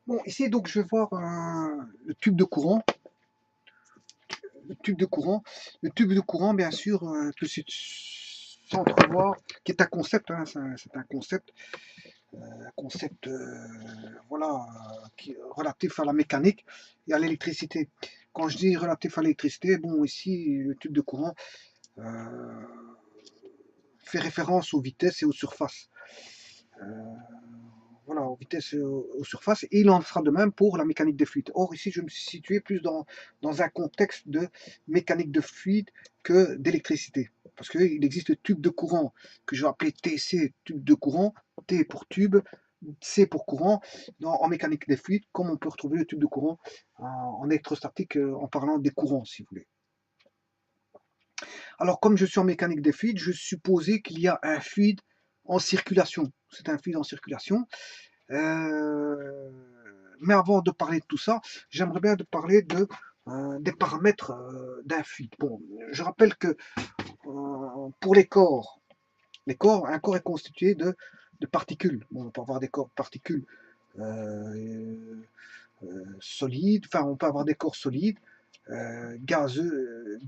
Bon, ici, donc, je vais voir le tube de courant. Le tube de courant. Le tube de courant, bien sûr, peut s'entrevoir, qui est un concept, hein, c'est un concept voilà, qui est relatif à la mécanique et à l'électricité. Quand je dis relatif à l'électricité, bon, ici, le tube de courant fait référence aux vitesses et aux surfaces. Euh, voilà, aux vitesses et aux surfaces, et il en sera de même pour la mécanique des fluides. Or, ici, je me suis situé plus dans un contexte de mécanique de fluide que d'électricité. Parce qu'il existe le tube de courant, que je vais appeler TC, tube de courant, T pour tube, C pour courant, en mécanique des fluides, comme on peut retrouver le tube de courant en électrostatique, en parlant des courants, si vous voulez. Alors, comme je suis en mécanique des fluides, je supposais qu'il y a un fluide en circulation. C'est un fluide en circulation. Euh, mais avant de parler de tout ça, j'aimerais bien de parler des paramètres d'un fluide. Bon, je rappelle que pour un corps est constitué de particules. Bon, on peut avoir des corps particules solides, enfin on peut avoir des corps solides, gazeux,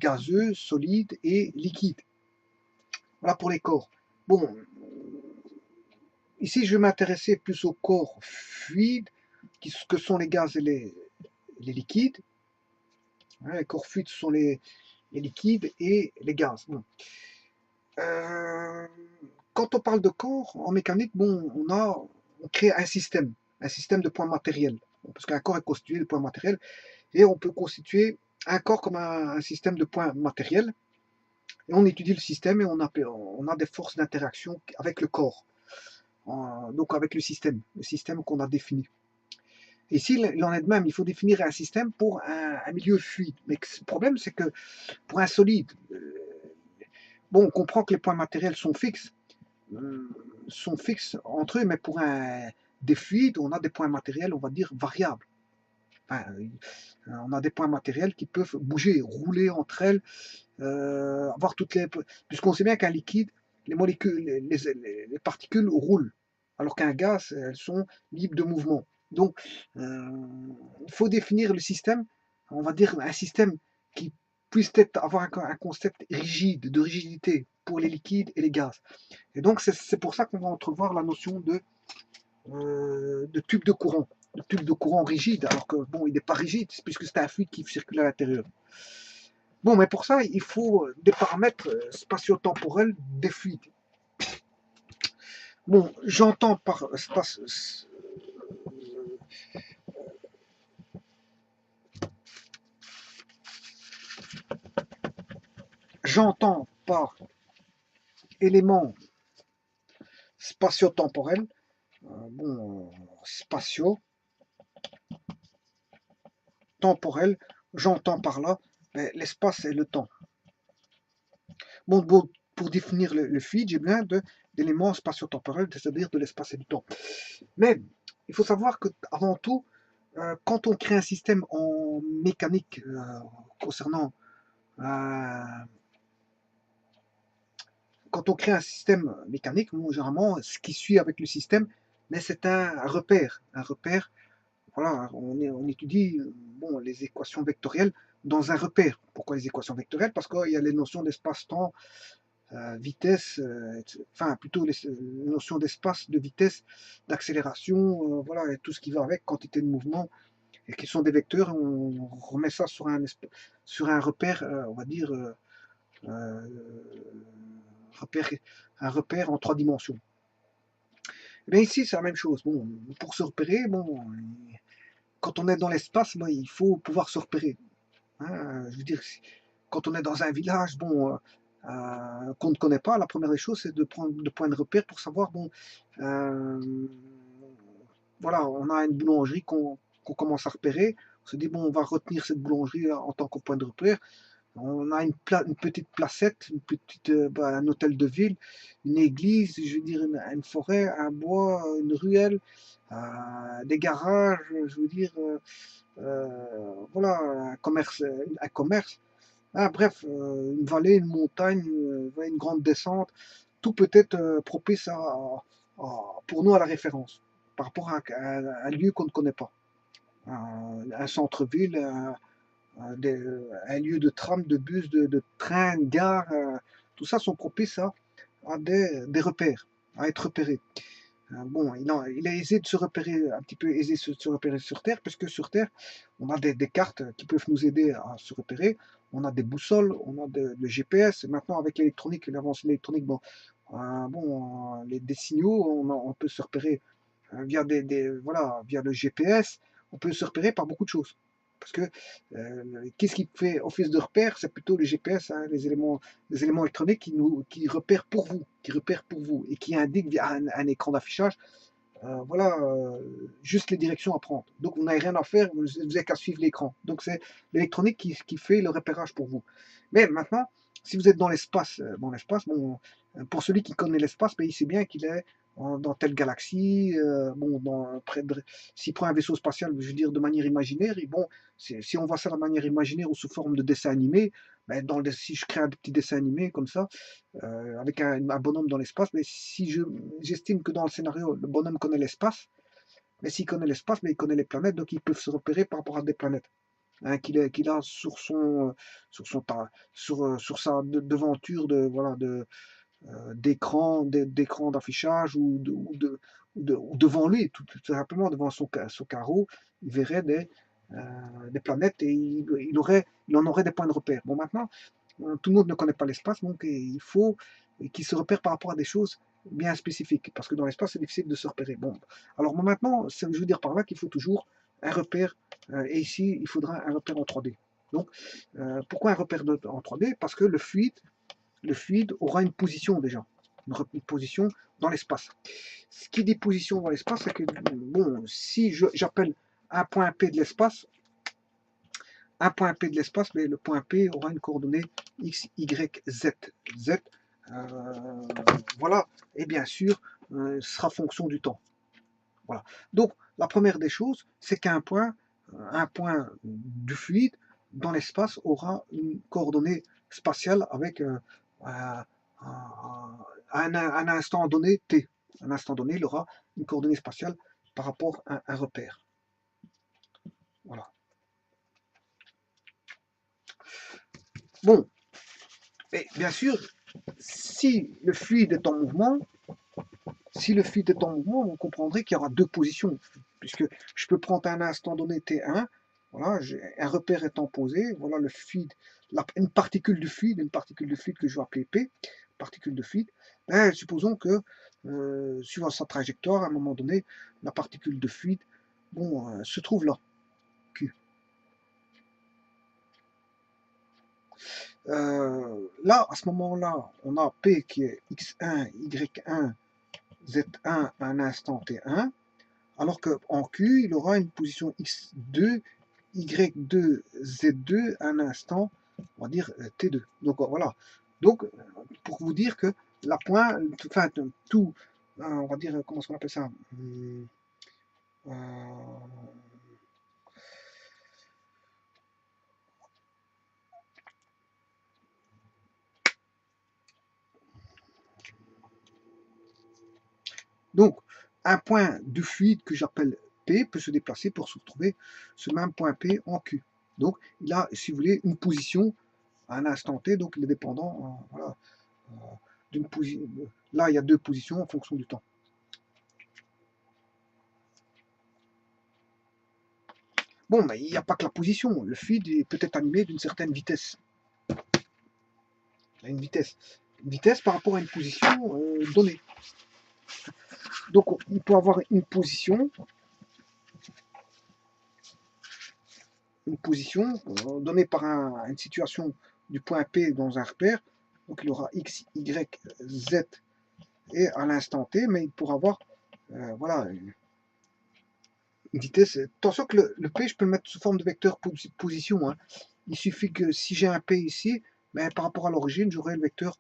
solides et liquides. Voilà pour les corps. Bon, ici je vais m'intéresser plus aux corps fluides, que sont les gaz et les liquides. Hein, les corps fluides sont les liquides et les gaz. Bon. Euh, Quand on parle de corps en mécanique, bon, on crée un système de points matériels. Bon, parce qu'un corps est constitué de points matériels et on peut constituer un corps comme un système de points matériels. Et on étudie le système et on a des forces d'interaction avec le corps, donc avec le système qu'on a défini. Et s'il en est de même, il faut définir un système pour un milieu fluide. Mais le problème, c'est que pour un solide, bon, on comprend que les points matériels sont fixes entre eux, mais pour des fluides, on a des points matériels, on va dire, variables. Enfin, on a des points matériels qui peuvent bouger, rouler entre elles, avoir toutes les. Puisqu'on sait bien qu'un liquide, les molécules, les particules roulent, alors qu'un gaz, elles sont libres de mouvement. Donc, il faut définir le système, on va dire un système qui puisse avoir un concept rigide, de rigidité pour les liquides et les gaz. Et donc, c'est pour ça qu'on va entrevoir la notion de tube de courant. De tube de courant rigide, alors que bon, il n'est pas rigide, puisque c'est un fluide qui circule à l'intérieur. Bon, mais pour ça, il faut des paramètres spatio-temporels des fluides. Bon, j'entends par éléments spatio-temporels, bon, spatio-temporel, j'entends par là l'espace et le temps. Bon, pour définir le fluide, j'ai besoin d'éléments spatio-temporels, c'est-à-dire de l'espace et du temps. Mais il faut savoir que avant tout, quand on crée un système en mécanique concernant quand on crée un système mécanique, généralement, ce qui suit avec le système, mais c'est un repère. Un repère, voilà, on étudie bon, les équations vectorielles dans un repère. Pourquoi les équations vectorielles? Parce qu'il y a les notions d'espace-temps, vitesse, enfin plutôt les notions d'espace, de vitesse, d'accélération, voilà, et tout ce qui va avec, quantité de mouvement, et qui sont des vecteurs. On remet ça sur un repère, on va dire, euh, repère, un repère en 3 dimensions. Et bien ici, c'est la même chose. Bon, pour se repérer, bon, quand on est dans l'espace, bon, il faut pouvoir se repérer. Hein, je veux dire, quand on est dans un village, bon, qu'on ne connaît pas, la première des choses, c'est de prendre de points de repère pour savoir, bon, euh, voilà, on a une boulangerie qu'on commence à repérer. On se dit, bon, on va retenir cette boulangerie en tant que point de repère. On a une petite placette, un hôtel de ville, une église, je veux dire une forêt, un bois, une ruelle, des garages, je veux dire, voilà, un commerce. Ah, bref, une vallée, une montagne, une grande descente, tout peut être propice pour nous à la référence, par rapport à un lieu qu'on ne connaît pas. un centre-ville, un lieu de tram, de bus, de train, de gare, tout ça sont propices à des repères, à être repérés. Bon, il est aisé de se repérer, un petit peu aisé de se repérer sur Terre, puisque sur Terre, on a des cartes qui peuvent nous aider à se repérer, on a des boussoles, on a le GPS, et maintenant avec l'électronique, l'avancée de l'électronique, bon, des signaux, on peut se repérer via voilà, via le GPS, on peut se repérer par beaucoup de choses. Parce que qu'est-ce qui fait office de repère? C'est plutôt le GPS, hein, les éléments électroniques qui repèrent pour vous, et qui indiquent via un écran d'affichage, voilà, juste les directions à prendre. Donc vous n'avez rien à faire, vous n'avez qu'à suivre l'écran. Donc c'est l'électronique qui fait le repérage pour vous. Mais maintenant, si vous êtes dans l'espace, bon, pour celui qui connaît l'espace, ben, il sait bien qu'il est dans telle galaxie, bon, s'il prend un vaisseau spatial, je veux dire de manière imaginaire, et bon, si on voit ça de manière imaginaire ou sous forme de dessin animé, ben, si je crée un petit dessin animé comme ça, avec un bonhomme dans l'espace, mais si j'estime que dans le scénario, le bonhomme connaît l'espace, mais s'il connaît l'espace, mais il connaît les planètes, donc ils peuvent se repérer par rapport à des planètes, hein, qu'il a sur sa devanture voilà, d'écran d'affichage ou devant lui, tout simplement devant son carreau, il verrait des planètes et il en aurait des points de repère. Bon, maintenant, tout le monde ne connaît pas l'espace, donc il faut qu'il se repère par rapport à des choses bien spécifiques, parce que dans l'espace, c'est difficile de se repérer. Bon, alors maintenant, je veux dire par là qu'il faut toujours un repère, et ici, il faudra un repère en 3D. Donc, pourquoi un repère en 3D? Parce que le fluide aura une position déjà, une position dans l'espace. Ce qui dit position dans l'espace, c'est que, bon, si j'appelle un point P de l'espace, mais le point P aura une coordonnée X, Y, Z. Z, voilà, et bien sûr, sera fonction du temps. Voilà. Donc, la première des choses, c'est qu'un un point du fluide dans l'espace aura une coordonnée spatiale avec un instant donné t. Un instant donné, il aura une coordonnée spatiale par rapport à un repère. Voilà. Bon, et bien sûr, si le fluide est en mouvement, vous comprendrez qu'il y aura deux positions, puisque je peux prendre un instant donné T1, voilà, un repère étant posé, voilà le fluide, une particule de fluide que je vais appeler P, particule de fluide, ben, supposons que, suivant sa trajectoire, à un moment donné, la particule de fluide, bon, se trouve là, Q. Là, à ce moment-là, on a P qui est X1, Y1, Z1 à un instant T1, alors qu'en Q, il aura une position X2, Y2, Z2 à un instant, on va dire T2. Donc voilà. Donc, pour vous dire que la point, enfin, tout, on va dire, comment est-ce qu'on appelle ça euh, Donc, un point de fluide que j'appelle P peut se déplacer pour se retrouver ce même point P en Q. Donc, il a, si vous voulez, une position à un instant T, donc il est dépendant, voilà, d'une position. Là, il y a deux positions en fonction du temps. Bon, mais il n'y a pas que la position. Le fluide peut être animé d'une certaine vitesse. Une vitesse par rapport à une position donnée. Donc, il peut avoir une position donnée par une situation du point P dans un repère. Donc, il aura X, Y, Z et à l'instant T, mais il pourra avoir voilà, une vitesse. Attention que le P, je peux le mettre sous forme de vecteur position. Hein. Il suffit que si j'ai un P ici, mais par rapport à l'origine, j'aurai le vecteur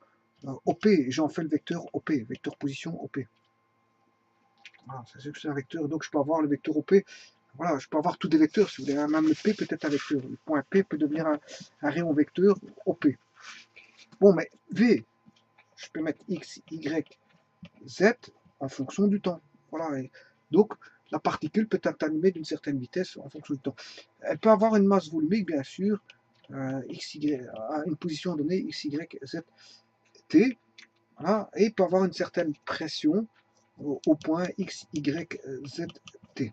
OP. J'en fais le vecteur OP, vecteur position OP. Voilà, c'est un vecteur, donc je peux avoir le vecteur OP. Voilà, je peux avoir tous des vecteurs, si vous voulez. Même le P peut être un vecteur. Le point P peut devenir un rayon vecteur OP. Bon, mais V, je peux mettre X, Y, Z en fonction du temps. Voilà. Et donc, la particule peut être animée d'une certaine vitesse en fonction du temps. Elle peut avoir une masse volumique, bien sûr, XY, à une position donnée, X, Y, Z, T, voilà, et il peut avoir une certaine pression au point X, Y, Z, T.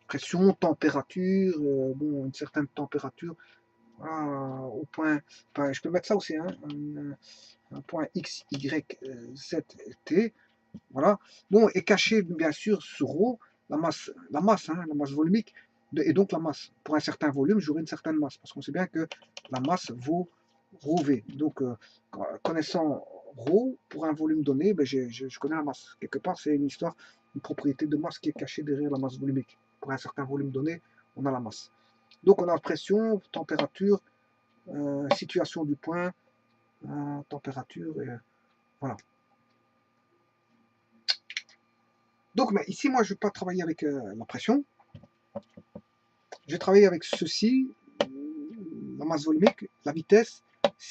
Pression, température, bon, une certaine température, au point, enfin, je peux mettre ça aussi, hein, un point X, Y, Z, T, voilà. Bon, et caché bien sûr sur ρ, la masse, hein, la masse volumique, et donc la masse. Pour un certain volume, j'aurai une certaine masse, parce qu'on sait bien que la masse vaut ρV. Donc, connaissant ρ, pour un volume donné, ben, je connais la masse. Quelque part, c'est une histoire, une propriété de masse qui est cachée derrière la masse volumique. Pour un certain volume donné, on a la masse. Donc, on a pression, température, situation du point, température, et voilà. Donc, mais ici, moi, je ne vais pas travailler avec la pression. Je vais travailler avec ceci, la masse volumique, la vitesse,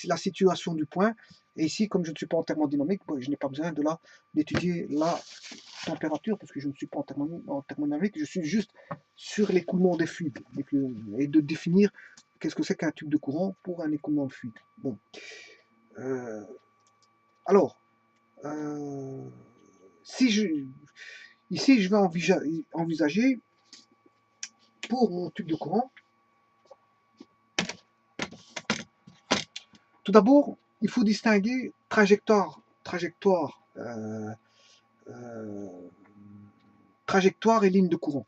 la situation du point. Et ici, comme je ne suis pas en thermodynamique, je n'ai pas besoin d'étudier la température, parce que je ne suis pas en thermodynamique, je suis juste sur l'écoulement des fluides, et de définir qu'est-ce que c'est qu'un tube de courant pour un écoulement de fluide. Bon. Alors, ici, je vais envisager pour mon tube de courant. Tout d'abord, il faut distinguer trajectoire et ligne de courant.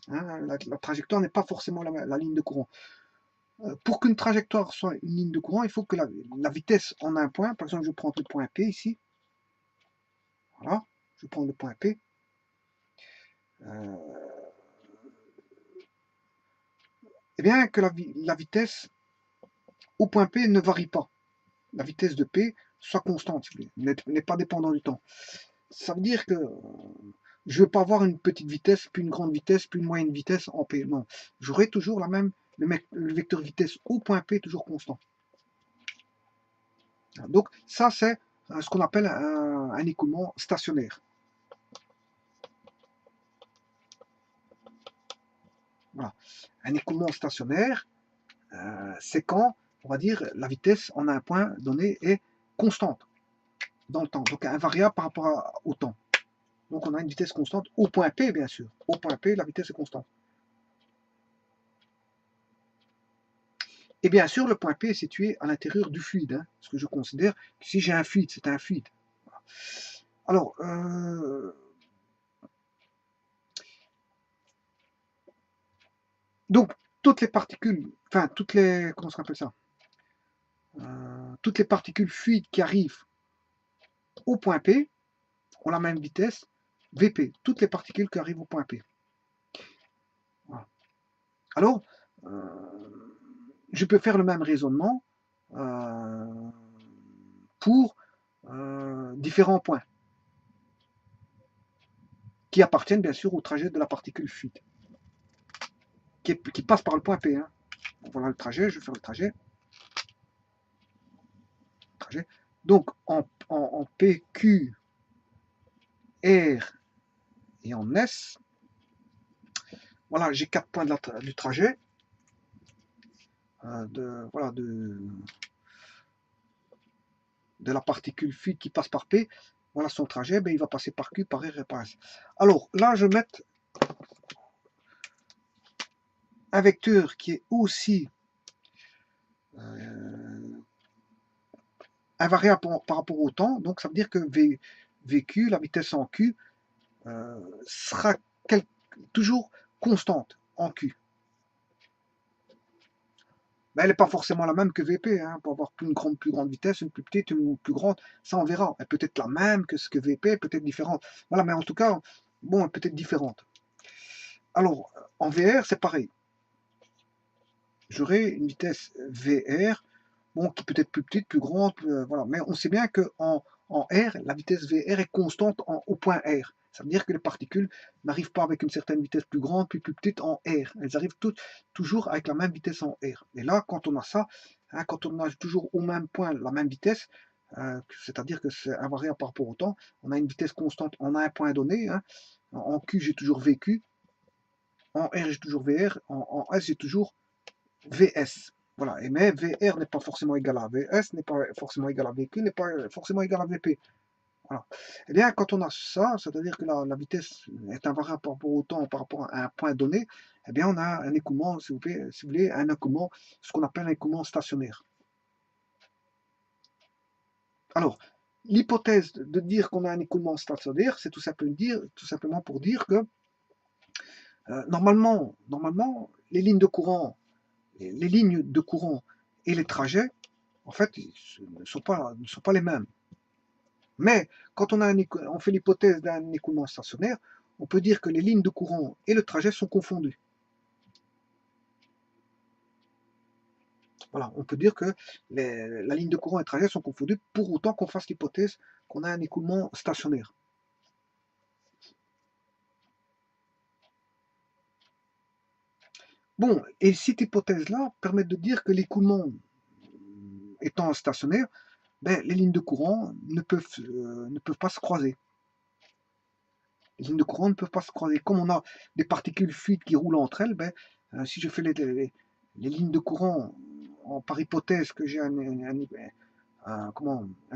Hein, la trajectoire n'est pas forcément la ligne de courant. Pour qu'une trajectoire soit une ligne de courant, il faut que la vitesse en un point, par exemple, je prends le point P ici. Voilà, je prends le point P. Eh bien, que la vitesse au point P ne varie pas. La vitesse de P soit constante, n'est pas dépendant du temps. Ça veut dire que je ne veux pas avoir une petite vitesse, puis une grande vitesse, puis une moyenne vitesse en P. Non, j'aurai toujours le vecteur vitesse au point P toujours constant. Donc ça, c'est ce qu'on appelle un écoulement stationnaire. Voilà. Un écoulement stationnaire, c'est quand, on va dire, la vitesse en un point donné est constante dans le temps, donc invariable par rapport au temps. Donc on a une vitesse constante au point P, bien sûr. Au point P, la vitesse est constante. Et bien sûr, le point P est situé à l'intérieur du fluide, hein, parce que je considère que si j'ai un fluide, c'est un fluide. Alors, donc, toutes les particules, enfin, comment on appelle ça, toutes les particules fluides qui arrivent au point P ont la même vitesse, Vp, toutes les particules qui arrivent au point P. Voilà. Alors, je peux faire le même raisonnement pour différents points qui appartiennent bien sûr au trajet de la particule fluide qui passe par le point P. Hein. Voilà le trajet, je vais faire le trajet. Donc en PQ, R et en S, voilà, j'ai 4 points du trajet. De la particule fluide qui passe par P. Voilà son trajet, ben, il va passer par Q, par R et par S. Alors là, je vais mettre un vecteur qui est aussi invariable par rapport au temps. Donc ça veut dire que VQ, la vitesse en Q, sera toujours constante en Q. Mais elle n'est pas forcément la même que VP. Hein. Pour avoir une plus grande vitesse, une plus petite, une plus grande, ça on verra. Elle peut être la même que ce que VP, peut-être différente. Voilà, mais en tout cas, bon, elle peut être différente. Alors, en VR, c'est pareil. J'aurai une vitesse VR, bon, qui peut être plus petite, plus grande, voilà. Mais on sait bien qu'en R, la vitesse VR est constante au point R. Ça veut dire que les particules n'arrivent pas avec une certaine vitesse plus grande, puis plus petite en R. Elles arrivent toujours avec la même vitesse en R. Et là, quand on a ça, hein, quand on a toujours au même point la même vitesse, c'est-à-dire que c'est invariable par rapport au temps, on a une vitesse constante en un point donné, hein, En Q, j'ai toujours VQ. En R, j'ai toujours VR. En S, j'ai toujours VS. Voilà. Et mais VR n'est pas forcément égal à VS, n'est pas forcément égal à VQ, n'est pas forcément égal à VP. Voilà. Eh bien, quand on a ça, c'est-à-dire que la vitesse est invariable par rapport au temps, par rapport à un point donné, eh bien, on a un écoulement, si vous voulez, un écoulement, ce qu'on appelle un écoulement stationnaire. Alors, l'hypothèse de dire qu'on a un écoulement stationnaire, c'est tout simplement pour dire que normalement, les lignes de courant, et les trajets, en fait, ne sont pas les mêmes. Mais quand on fait l'hypothèse d'un écoulement stationnaire, on peut dire que les lignes de courant et le trajet sont confondus. Voilà, on peut dire que la ligne de courant et le trajet sont confondus pour autant qu'on fasse l'hypothèse qu'on a un écoulement stationnaire. Bon, et cette hypothèse-là permet de dire que l'écoulement étant stationnaire, ben, les lignes de courant ne peuvent pas se croiser. Les lignes de courant ne peuvent pas se croiser. Comme on a des particules fluides qui roulent entre elles, ben, si je fais les lignes de courant par hypothèse que j'ai un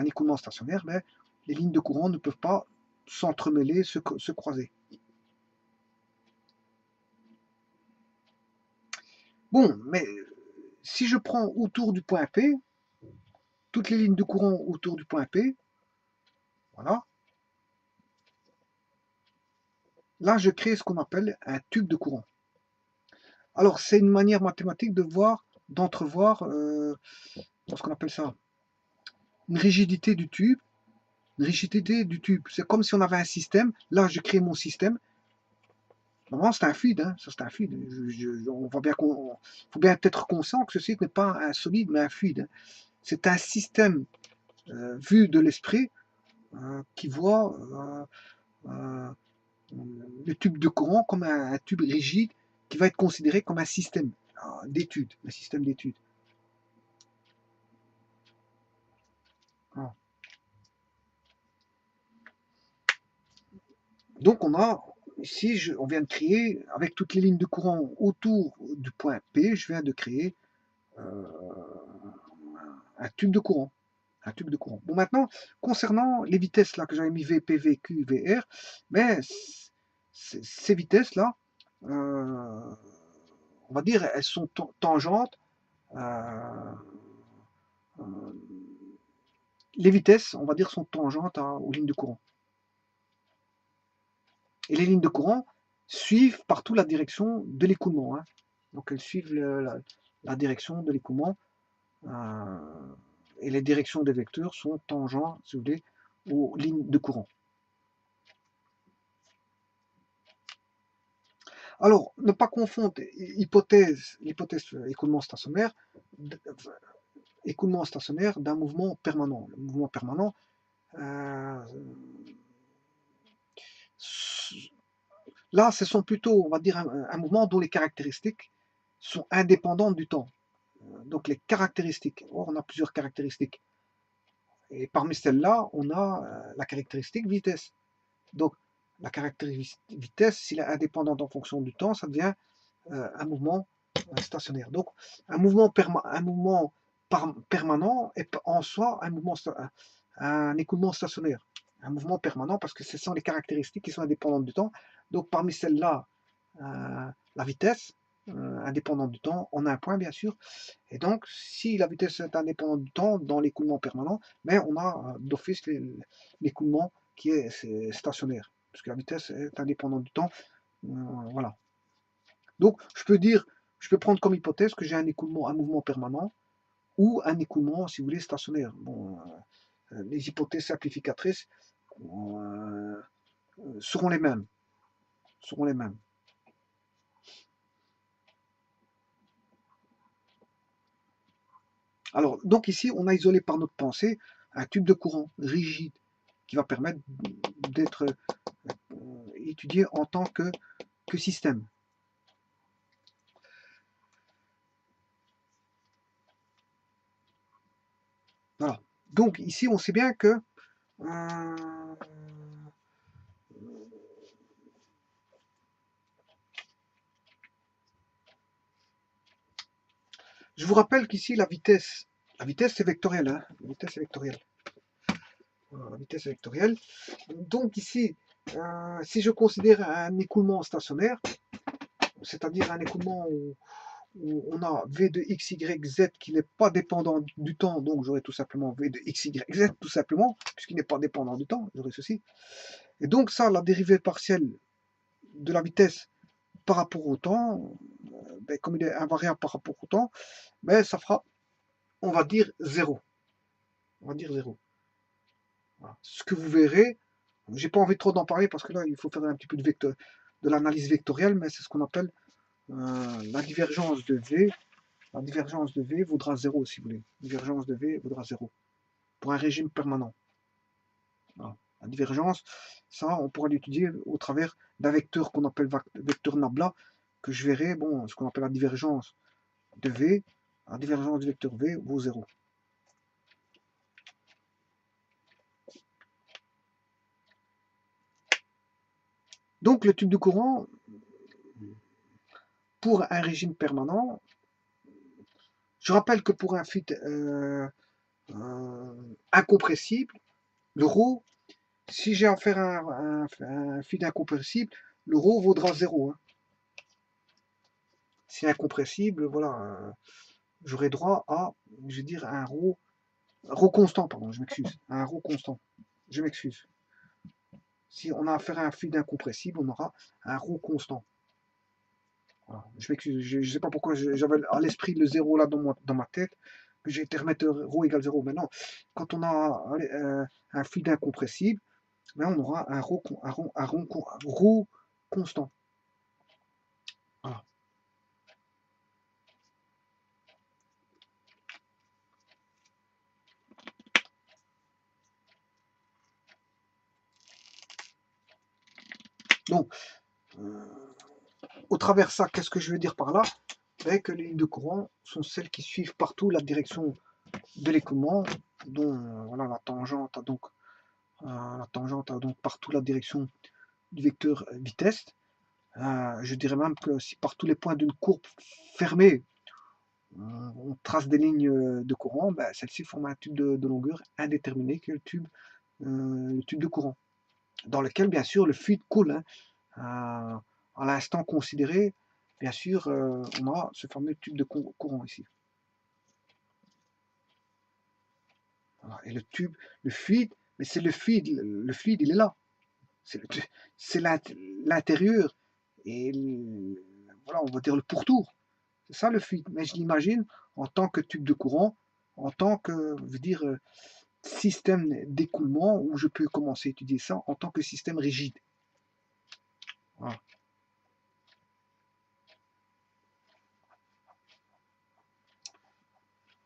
écoulement stationnaire, ben, les lignes de courant ne peuvent pas s'entremêler, se croiser. Bon, mais si je prends autour du point P, toutes les lignes de courant autour du point P, voilà, là je crée ce qu'on appelle un tube de courant. Alors c'est une manière mathématique de voir, d'entrevoir ce qu'on appelle ça, une rigidité du tube. Une rigidité du tube. C'est comme si on avait un système. Là, je crée mon système. Normalement, c'est un fluide. Hein. Ça, c'est un fluide. On voit bien qu'on faut bien être conscient que ceci n'est pas un solide, mais un fluide. Hein. C'est un système vu de l'esprit qui voit euh, le tube de courant comme un tube rigide qui va être considéré comme un système d'études. Un système d'études. Voilà. Donc on a ici, on vient de créer, avec toutes les lignes de courant autour du point P, je viens de créer euh, un tube de courant. Un tube de courant. Bon, maintenant, concernant les vitesses là que j'avais mis VP, VQ, VR, mais ces vitesses-là, on va dire, elles sont tangentes. euh, euh, les vitesses, on va dire, sont tangentes aux lignes de courant. Et les lignes de courant suivent partout la direction de l'écoulement. Hein. Donc elles suivent la direction de l'écoulement. Et les directions des vecteurs sont tangents, si vous voulez, aux lignes de courant. Alors, ne pas confondre l'hypothèse écoulement stationnaire d'un mouvement permanent. Le mouvement permanent, euh, là, ce sont plutôt, on va dire, un mouvement dont les caractéristiques sont indépendantes du temps. Donc les caractéristiques, on a plusieurs caractéristiques. Et parmi celles-là, on a la caractéristique vitesse. Donc la caractéristique vitesse, s'il est indépendante en fonction du temps, ça devient un mouvement stationnaire. Donc un mouvement permanent est en soi un écoulement stationnaire. Un mouvement permanent parce que ce sont les caractéristiques qui sont indépendantes du temps. Donc parmi celles-là, la vitesse, indépendante du temps, en un point bien sûr. Et donc, si la vitesse est indépendante du temps dans l'écoulement permanent, mais on a d'office l'écoulement qui est stationnaire, puisque la vitesse est indépendante du temps. Voilà. Donc, je peux prendre comme hypothèse que j'ai un écoulement, un mouvement permanent ou un écoulement, si vous voulez, stationnaire. Bon, les hypothèses simplificatrices seront les mêmes. Seront les mêmes. Alors, donc ici, on a isolé par notre pensée un tube de courant rigide qui va permettre d'être étudié en tant que système. Voilà. Donc ici, on sait bien que Je vous rappelle qu'ici, la vitesse est vectorielle. Hein, la vitesse est vectorielle. Voilà, la vitesse est vectorielle. Donc ici, si je considère un écoulement stationnaire, c'est-à-dire un écoulement où on a V de x, y, z qui n'est pas dépendant du temps, donc j'aurai tout simplement V de x, y, z, tout simplement, puisqu'il n'est pas dépendant du temps, j'aurai ceci. Et donc ça, la dérivée partielle de la vitesse par rapport au temps, ben, comme il est invariable par rapport au temps, ben, ça fera, on va dire, 0. On va dire 0. Voilà. Ce que vous verrez, j'ai pas envie trop d'en parler parce que là, il faut faire un petit peu de l'analyse vectorielle, mais c'est ce qu'on appelle la divergence de V. La divergence de V vaudra 0 si vous voulez. La divergence de V vaudra 0 pour un régime permanent. Voilà. La divergence, ça, on pourra l'étudier au travers d'un vecteur qu'on appelle vecteur Nabla, que je verrai, bon, ce qu'on appelle la divergence de V. La divergence du vecteur V vaut 0. Donc le tube de courant, pour un régime permanent, je rappelle que pour un fluide incompressible, le ρ, si j'ai affaire à un fluide incompressible, le ρ vaudra 0. Hein. Si incompressible, voilà, j'aurai droit à, je vais dire, un ρ constant, pardon, je m'excuse, un ρ constant. Je m'excuse. Si on a affaire à un fluide incompressible, on aura un ρ constant. Voilà. Je m'excuse, je ne sais pas pourquoi j'avais à l'esprit le 0 là dans ma tête, que j'ai été remettre ρ égale 0. Maintenant, quand on a un fluide incompressible, là on aura un ρ constant. Voilà. Donc, au travers de ça, qu'est-ce que je veux dire par là? Ben, que les lignes de courant sont celles qui suivent partout la direction de l'écoulement, dont voilà, la tangente a donc partout la direction du vecteur vitesse. Je dirais même que si par tous les points d'une courbe fermée, on trace des lignes de courant, ben, celles-ci forment un tube de longueur indéterminée qui est le tube de courant, dans lequel bien sûr le fluide coule. Hein. À l'instant considéré, bien sûr, on a ce fameux tube de courant ici. Voilà. Et le tube, le fluide, mais c'est le fluide il est là. C'est l'intérieur et voilà, on va dire le pourtour. C'est ça le fluide. Mais je l'imagine en tant que tube de courant, en tant que, je veux dire, système d'écoulement, où je peux commencer à étudier ça en tant que système rigide. Voilà.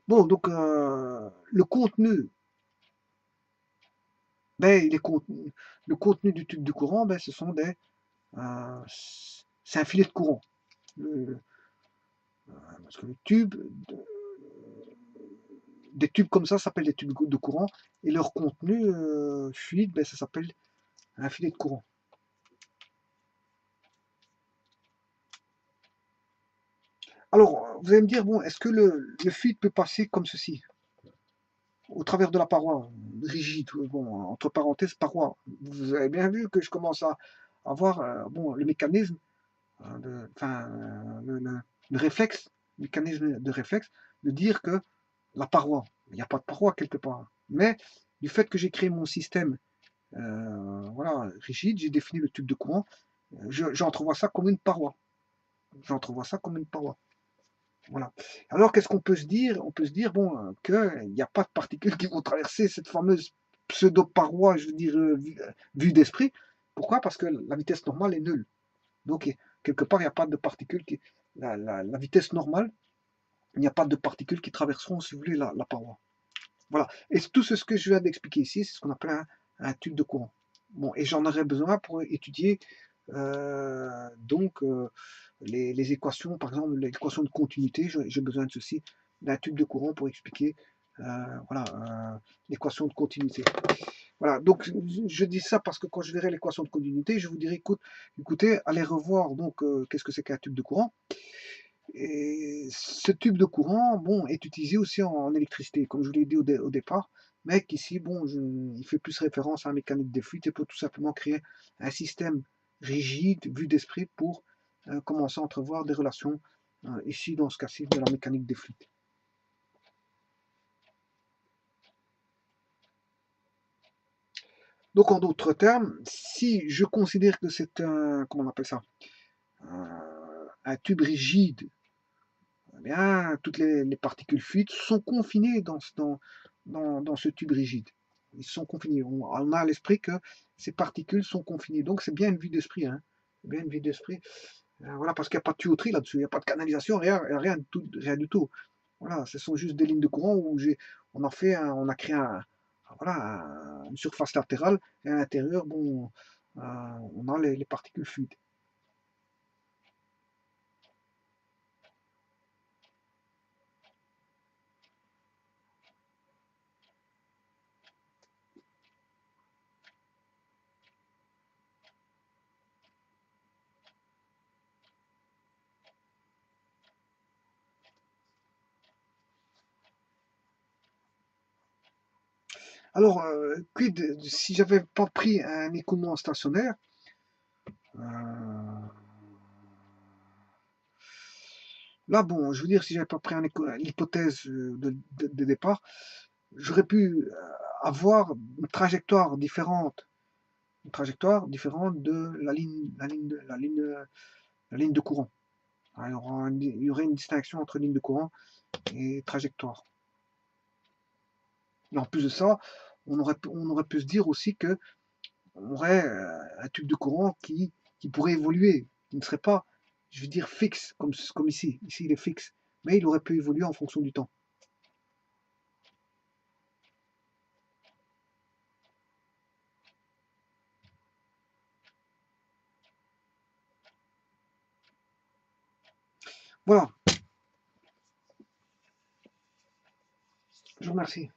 Bon, donc le contenu, ben, le contenu du tube de courant, ben, ce sont c'est un filet de courant. Parce que le tube, des tubes comme ça s'appellent des tubes de courant, et leur contenu fluide, ben, ça s'appelle un filet de courant. Alors, vous allez me dire, bon, est-ce que le fluide peut passer comme ceci, au travers de la paroi, rigide, bon, entre parenthèses, paroi. Vous avez bien vu que je commence à avoir bon, le mécanisme, enfin, le réflexe, mécanisme de réflexe, de dire que la paroi, il n'y a pas de paroi quelque part. Mais du fait que j'ai créé mon système voilà, rigide, j'ai défini le tube de courant, j'entrevois ça comme une paroi. J'entrevois ça comme une paroi. Voilà. Alors, qu'est-ce qu'on peut se dire? On peut se dire, bon, qu'il n'y a pas de particules qui vont traverser cette fameuse pseudo-paroi, je veux dire, vue d'esprit. Pourquoi? Parce que la vitesse normale est nulle. Donc, quelque part, il n'y a pas de particules qui. La vitesse normale, il n'y a pas de particules qui traverseront, si vous voulez, la paroi. Voilà. Et tout ce que je viens d'expliquer ici, c'est ce qu'on appelle un tube de courant. Bon, et j'en aurais besoin pour étudier donc les équations, par exemple l'équation de continuité, j'ai besoin de ceci, d'un tube de courant pour expliquer voilà, l'équation de continuité. Voilà, donc je dis ça parce que quand je verrai l'équation de continuité, je vous dirai, écoutez, allez revoir donc qu'est-ce que c'est qu'un tube de courant. Et ce tube de courant, bon, est utilisé aussi en électricité, comme je vous l'ai dit au départ, mais qu'ici, bon, il fait plus référence à la mécanique des fluides et peut tout simplement créer un système rigide, vu d'esprit, pour commencer à entrevoir des relations, ici, dans ce cas-ci, de la mécanique des fluides. Donc, en d'autres termes, si je considère que c'est un, comment on appelle ça, un tube rigide, eh bien, toutes les particules fluides sont confinées dans ce tube rigide. Ils sont confinés. On a à l'esprit que ces particules sont confinées. Donc, c'est bien une vue d'esprit. Hein. C'est bien une vue d'esprit. Voilà, parce qu'il n'y a pas de tuyauterie là-dessus. Il n'y a pas de canalisation, rien, rien du tout. Voilà, ce sont juste des lignes de courant où on a créé voilà, une surface latérale et à l'intérieur, bon, on a les particules fluides. Alors, si j'avais pas pris un écoulement stationnaire, euh, là, bon, je veux dire, si j'avais pas pris l'hypothèse de départ, j'aurais pu avoir une trajectoire différente de la ligne de courant. Alors, il y aurait une distinction entre ligne de courant et trajectoire. Et en plus de ça, on aurait pu se dire aussi que on aurait un tube de courant qui pourrait évoluer, qui ne serait pas, je veux dire, fixe, comme ici. Ici, il est fixe. Mais il aurait pu évoluer en fonction du temps. Voilà, je vous remercie.